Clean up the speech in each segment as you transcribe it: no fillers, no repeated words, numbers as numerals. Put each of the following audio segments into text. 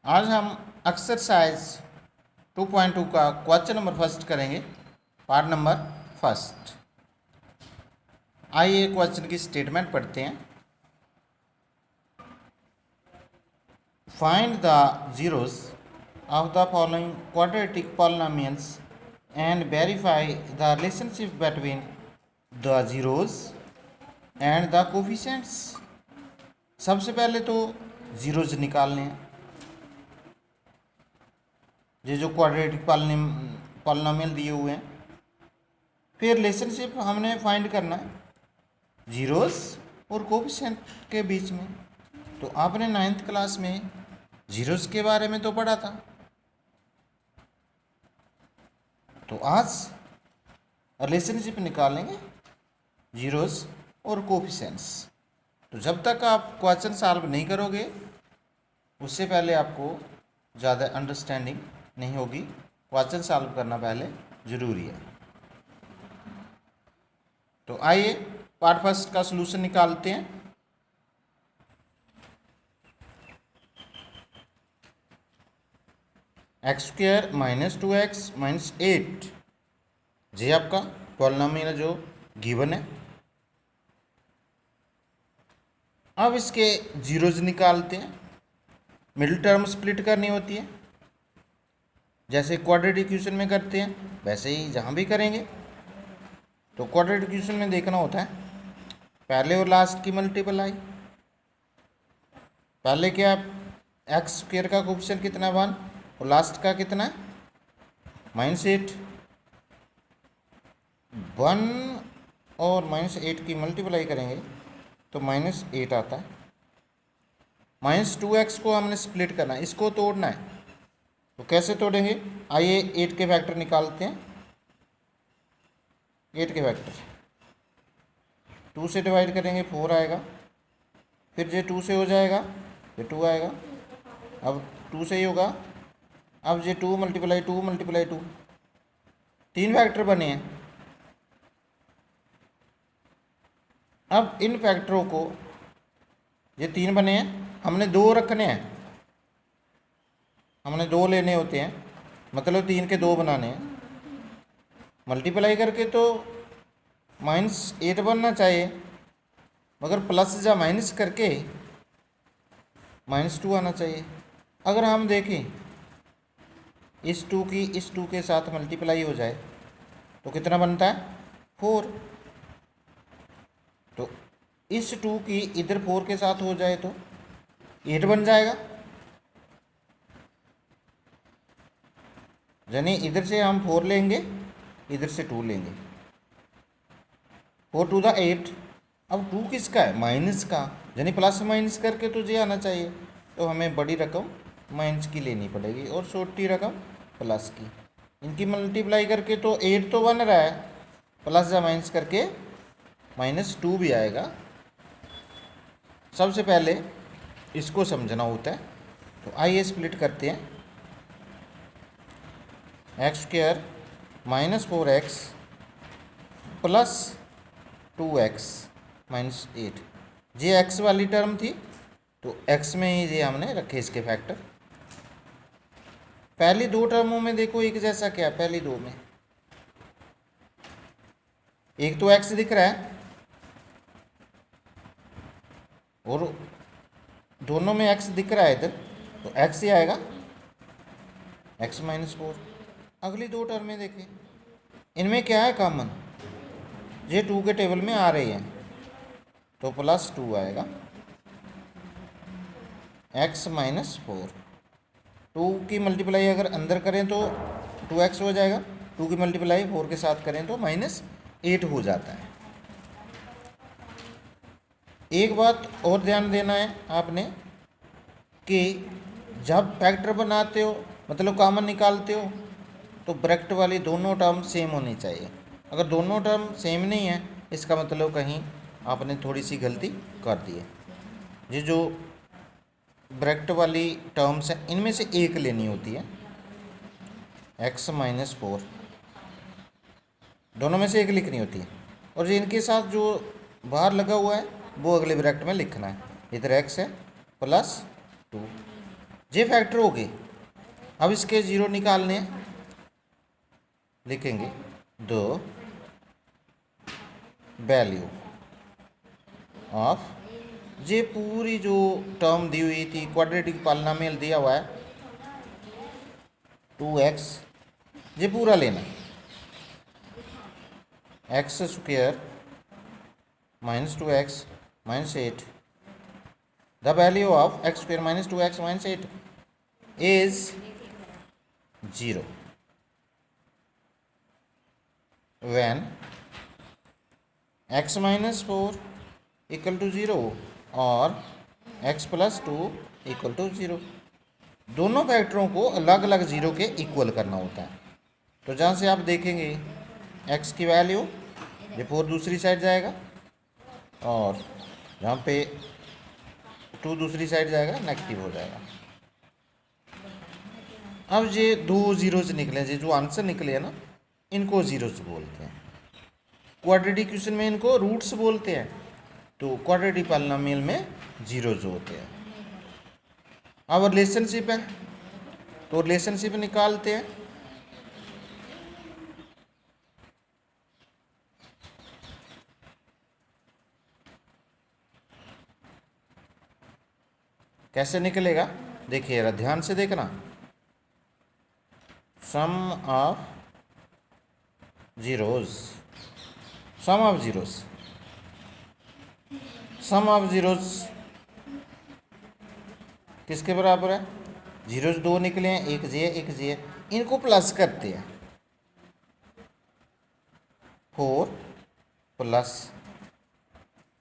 आज हम एक्सरसाइज 2.2 का क्वेश्चन नंबर फर्स्ट करेंगे, पार्ट नंबर फर्स्ट। आइए क्वेश्चन की स्टेटमेंट पढ़ते हैं। Find the zeros of the following quadratic polynomials and verify the relationship between the zeros and the coefficients. सबसे पहले तो जीरोज निकालने हैं, ये जो क्वाड्रेटिक पॉलिनोमियल दिए हुए हैं। फिर रिलेशनशिप हमने फाइंड करना है जीरोस और कोफिशिएंट के बीच में। तो आपने 9th क्लास में जीरोस के बारे में तो पढ़ा था, तो आज रिलेशनशिप निकालेंगे जीरोस और कोफिशिएंट्स। तो जब तक आप क्वेश्चन सॉल्व नहीं करोगे उससे पहले आपको ज़्यादा अंडरस्टैंडिंग नहीं होगी। क्वेश्चन सॉल्व करना पहले ज़रूरी है। तो आइए पार्ट फर्स्ट का सलूशन निकालते हैं। x² - 2x - 8 ये आपका पॉलिनोमियल जो गिवन है। अब इसके जीरोज निकालते हैं। मिडिल टर्म स्प्लिट करनी होती है, जैसे क्वाड्रेटिक इक्वेशन में करते हैं वैसे ही जहाँ भी करेंगे। तो क्वाड्रेटिक इक्वेशन में देखना होता है पहले और लास्ट की मल्टीप्लाई। पहले क्या x² का कोफिशिएंट कितना है 1 और लास्ट का कितना है -8। 1 और -8 की मल्टीप्लाई करेंगे तो -8 आता है। -2x को हमने स्प्लिट करना है, इसको तोड़ना है। तो कैसे तोड़ेंगे, आइए 8 के फैक्टर निकालते हैं। 8 के फैक्टर 2 से डिवाइड करेंगे 4 आएगा, फिर ये 2 से हो जाएगा फिर 2 आएगा, अब 2 से ही होगा। अब ये 2 × 2 × 2 3 फैक्टर बने हैं। अब इन फैक्टरों को, ये 3 बने हैं, हमने 2 रखने हैं, हमने 2 लेने होते हैं, मतलब 3 के 2 बनाने हैं। मल्टीप्लाई करके तो -8 बनना चाहिए, मगर प्लस या माइनस करके -2 आना चाहिए। अगर हम देखें इस 2 की इस 2 के साथ मल्टीप्लाई हो जाए तो कितना बनता है 4। तो इस 2 की इधर 4 के साथ हो जाए तो 8 बन जाएगा। यानी इधर से हम 4 लेंगे, इधर से 2 लेंगे, 4 × 2 = 8। अब 2 किसका है माइनस का, यानी प्लस माइनस करके तो ये आना चाहिए। तो हमें बड़ी रकम माइनस की लेनी पड़ेगी और छोटी रकम प्लस की। इनकी मल्टीप्लाई करके तो 8 तो बन रहा है, प्लस या माइनस करके -2 भी आएगा। सबसे पहले इसको समझना होता है। तो आइए स्प्लिट करते हैं। x² - 4x + 2x - 8 ये x वाली टर्म थी, तो x में ही ये हमने रखे इसके फैक्टर। पहली 2 टर्मों में देखो एक जैसा क्या, पहली 2 में एक तो x दिख रहा है और दोनों में x दिख रहा है इधर, तो x ही आएगा x - 4। अगली 2 टर्में देखें, इनमें क्या है कॉमन, ये 2 के टेबल में आ रही हैं, तो +2 आएगा x - 4। 2 की मल्टीप्लाई अगर अंदर करें तो 2x हो जाएगा, 2 की मल्टीप्लाई 4 के साथ करें तो -8 हो जाता है। एक बात और ध्यान देना है आपने कि जब फैक्टर बनाते हो, मतलब कॉमन निकालते हो, तो ब्रैकेट वाली दोनों टर्म सेम होनी चाहिए। अगर दोनों टर्म सेम नहीं है इसका मतलब कहीं आपने थोड़ी सी गलती कर दी है। ये जो ब्रैकेट वाली टर्म्स हैं इनमें से एक लेनी होती है, x - 4 दोनों में से एक लिखनी होती है, और ये इनके साथ जो बाहर लगा हुआ है वो अगले ब्रैकेट में लिखना है। इधर x है +2 जे फैक्टर हो गए। अब इसके जीरो निकालने हैं, लिखेंगे द वैल्यू ऑफ, ये पूरी जो टर्म दी हुई थी क्वाड्रेटिक पॉलिनोमियल दिया हुआ है 2x, ये पूरा लेना, x square minus 2x minus 8, the value of x square minus 2x minus 8 is 0 when x minus 4 equal to 0 और x प्लस 2 इक्वल टू 0। दोनों फैक्टरों को अलग अलग जीरो के इक्वल करना होता है। तो जहाँ से आप देखेंगे x की वैल्यू, ये 4 दूसरी साइड जाएगा और यहाँ पे 2 दूसरी साइड जाएगा, नेगेटिव हो जाएगा। अब ये दो जीरोज निकले, ये जो आंसर निकले हैं ना, इनको जीरोज बोलते हैं। क्वाड्रेटिक इक्वेशन में इनको रूट्स बोलते हैं, तो क्वाड्रेटिक पॉलिनोमियल में जीरोज होते हैं। अब रिलेशनशिप है, तो रिलेशनशिप निकालते हैं। कैसे निकलेगा देखिए, जरा ध्यान से देखना। Sum of zeros, sum of zeros, sum of zeros किसके बराबर है? जीरोज दो निकले हैं, एक जे एक जे, इनको प्लस करते हैं। 4 प्लस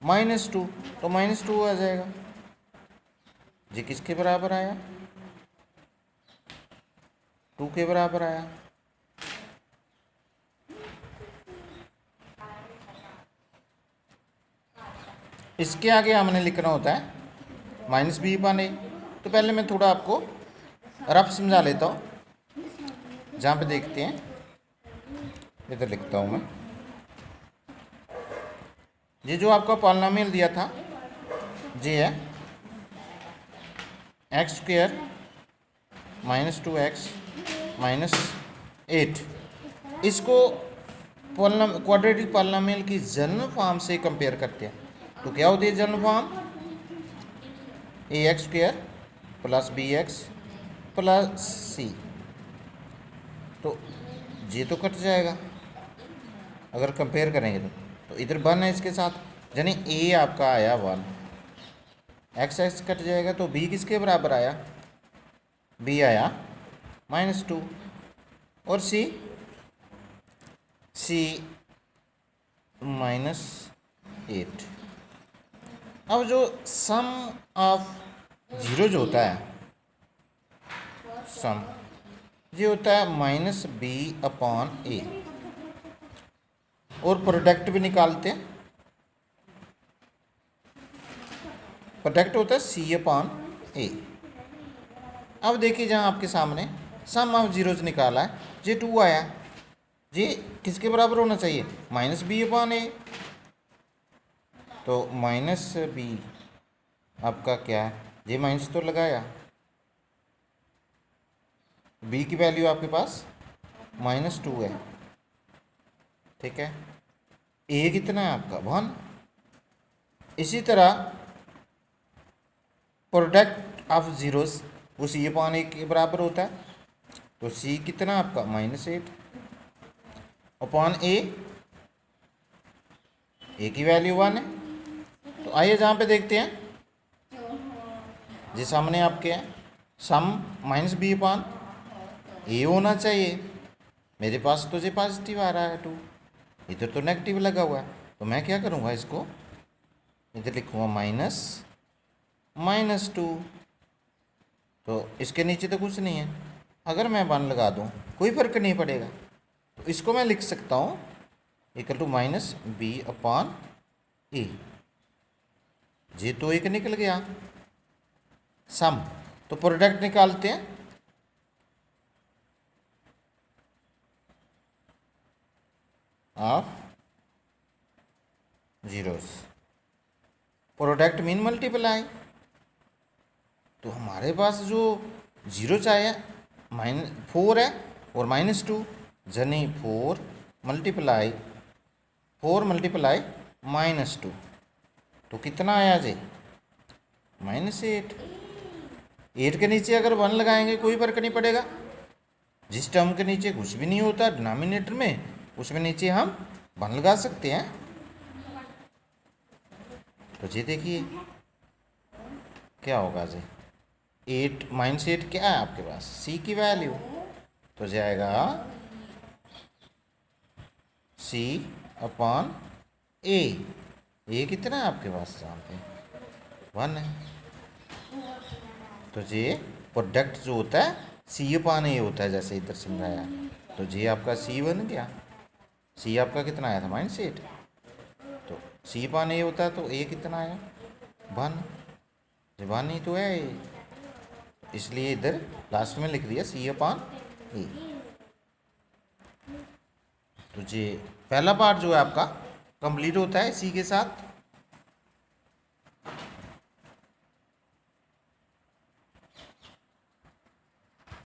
माइनस 2, तो माइनस 2 आ जाएगा। जी किसके बराबर आया? 2 के बराबर आया। इसके आगे हमने लिखना होता है माइनस बी अपान ए। तो पहले मैं थोड़ा आपको रफ समझा लेता हूँ। जहाँ पे देखते हैं, इधर लिखता हूँ मैं, ये जो आपका पॉलिनोमियल दिया था ये है x square minus 2x minus 8। इसको क्वाड्रेटिक पॉलिनोमियल की जनरल फॉर्म से कंपेयर करते हैं। तो क्या होती है general form? A x square plus b x plus c. तो ये तो कट जाएगा अगर कंपेयर करेंगे तो इधर 1 है इसके साथ, यानी ए आपका आया 1, एक्स एक्स कट जाएगा तो बी किसके बराबर आया? बी आया माइनस 2, और सी माइनस 8। अब जो सम ऑफ जीरो जो होता है, सम ये होता है माइनस बी अपॉन ए, और प्रोडक्ट भी निकालते हैं। प्रोडक्ट होता है सी अपॉन ए। अब देखिए जहाँ आपके सामने सम ऑफ जीरोज निकाला है, ये 2 आया, ये किसके बराबर होना चाहिए? माइनस बी अपॉन ए। तो माइनस बी आपका क्या है? ये माइनस तो लगाया, बी की वैल्यू आपके पास माइनस 2 है, ठीक है। ए कितना है आपका? 1। इसी तरह प्रोडक्ट ऑफ जीरोस वो सी अपॉन ए के बराबर होता है, तो सी कितना आपका? माइनस 8 अपॉन ए की वैल्यू 1 है। तो आइए जहाँ पे देखते हैं, जो सामने आपके हैं सम माइनस बी अपॉन ए होना चाहिए। मेरे पास तो ये पॉजिटिव आ रहा है 2, इधर तो नेगेटिव लगा हुआ है, तो मैं क्या करूँगा, इसको इधर लिखूँगा माइनस 2। तो इसके नीचे तो कुछ नहीं है, अगर मैं 1 लगा दूँ कोई फ़र्क नहीं पड़ेगा। तो इसको मैं लिख सकता हूँ equal to minus b upon a. ये तो एक निकल गया सम। तो प्रोडक्ट निकालते हैं। Of zeros, product mean multiply, तो हमारे पास जो जीरो चाहिए -4 है और -2, यानी 4 मल्टीप्लाई -2, तो कितना आया जी? -8। 8 के नीचे अगर 1 लगाएंगे कोई फर्क नहीं पड़ेगा। जिस टर्म के नीचे कुछ भी नहीं होता डिनोमिनेटर में, उसमें नीचे हम 1 लगा सकते हैं। तो जी देखिए क्या होगा जी, 8 -8 क्या है आपके पास? सी की वैल्यू, तो जाएगा C/A। ये कितना है आपके पास? यहाँ पे 1 है। तो ये प्रोडक्ट जो होता है C/A होता है, जैसे इधर समझाया। तो ये आपका C बन गया। C आपका कितना आया था? -8। तो C/A होता है, तो A कितना आया? 1। जब 1 ही तो है ये, इसलिए इधर लास्ट में लिख दिया C/A। तो ये पहला पार्ट जो है आपका कंप्लीट होता है इसी के साथ।